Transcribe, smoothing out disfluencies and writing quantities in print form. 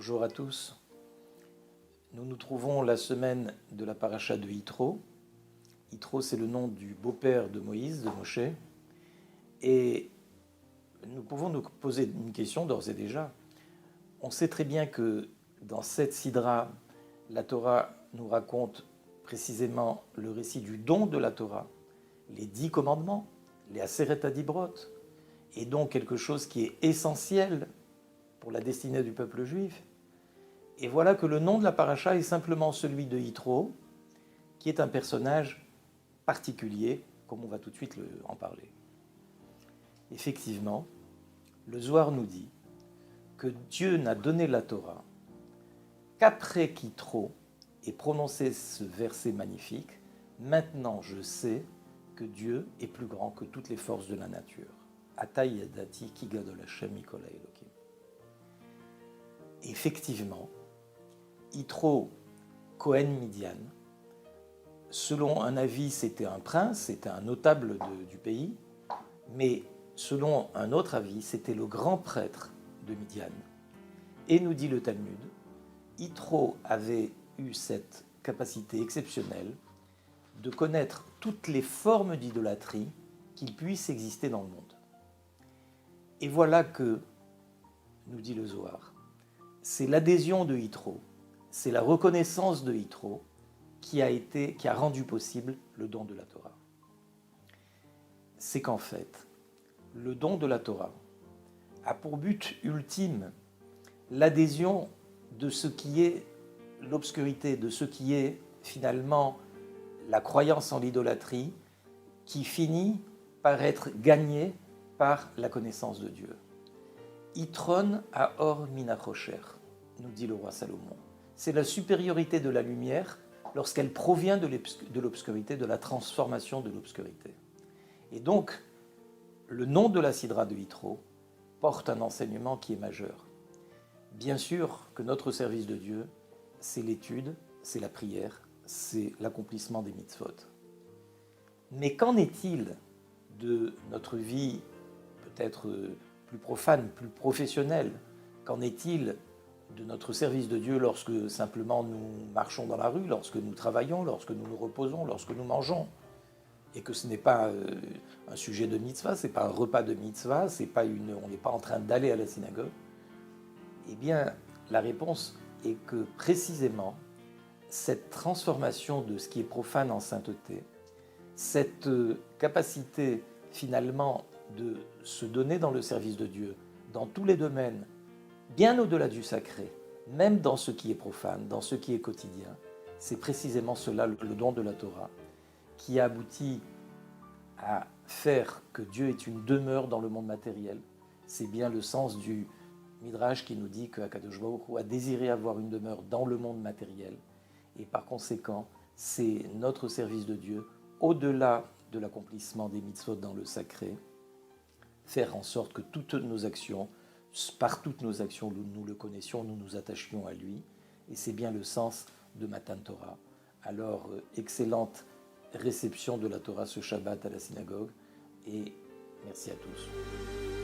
Bonjour à tous. Nous nous trouvons la semaine de la paracha de Yitro. Yitro, c'est le nom du beau-père de Moïse, de Moshe. Et nous pouvons nous poser une question d'ores et déjà. On sait très bien que dans cette sidra, la Torah nous raconte précisément le récit du don de la Torah, les 10 commandements, les Aseret Adibrot, et donc quelque chose qui est essentiel pour la destinée du peuple juif. Et voilà que le nom de la paracha est simplement celui de Yitro, qui est un personnage particulier, comme on va tout de suite en parler. Effectivement, le Zohar nous dit que Dieu n'a donné la Torah qu'après qu'Yitro ait prononcé ce verset magnifique. Maintenant je sais que Dieu est plus grand que toutes les forces de la nature. Ata yadati ki gadol Hashem mikol haElokim. Effectivement, Yitro, Cohen Midian, selon un avis, c'était un prince, c'était un notable du pays, mais selon un autre avis, c'était le grand prêtre de Midian. Et nous dit le Talmud, Yitro avait eu cette capacité exceptionnelle de connaître toutes les formes d'idolâtrie qu'il puisse exister dans le monde. Et voilà que, nous dit le Zohar, c'est l'adhésion de Yitro, c'est la reconnaissance de Yitro qui a rendu possible le don de la Torah. C'est qu'en fait, le don de la Torah a pour but ultime l'adhésion de ce qui est l'obscurité, de ce qui est finalement la croyance en l'idolâtrie, qui finit par être gagnée par la connaissance de Dieu. Yitron haor min hachocher, nous dit le roi Salomon. C'est la supériorité de la lumière lorsqu'elle provient de l'obscurité, de la transformation de l'obscurité. Et donc, le nom de la sidra de Yitro porte un enseignement qui est majeur. Bien sûr que notre service de Dieu, c'est l'étude, c'est la prière, c'est l'accomplissement des mitzvot. Mais qu'en est-il de notre vie peut-être plus profane, plus professionnelle? Qu'en est-il de notre service de Dieu lorsque simplement nous marchons dans la rue, lorsque nous travaillons, lorsque nous nous reposons, lorsque nous mangeons? Et que ce n'est pas un sujet de mitzvah, ce n'est pas un repas de mitzvah, on n'est pas en train d'aller à la synagogue. Eh bien, la réponse est que précisément, cette transformation de ce qui est profane en sainteté, cette capacité finalement de se donner dans le service de Dieu, dans tous les domaines, bien au-delà du sacré, même dans ce qui est profane, dans ce qui est quotidien, c'est précisément cela, le don de la Torah, qui a abouti à faire que Dieu est une demeure dans le monde matériel. C'est bien le sens du Midrash qui nous dit qu'Akadosh Baruch Hu a désiré avoir une demeure dans le monde matériel. Et par conséquent, c'est notre service de Dieu, au-delà de l'accomplissement des mitzvot dans le sacré, faire en sorte que toutes nos actions, par toutes nos actions, nous le connaissions, nous nous attachions à lui. Et c'est bien le sens de Matan Torah. Alors, excellente réception de la Torah ce Shabbat à la synagogue. Et merci à tous.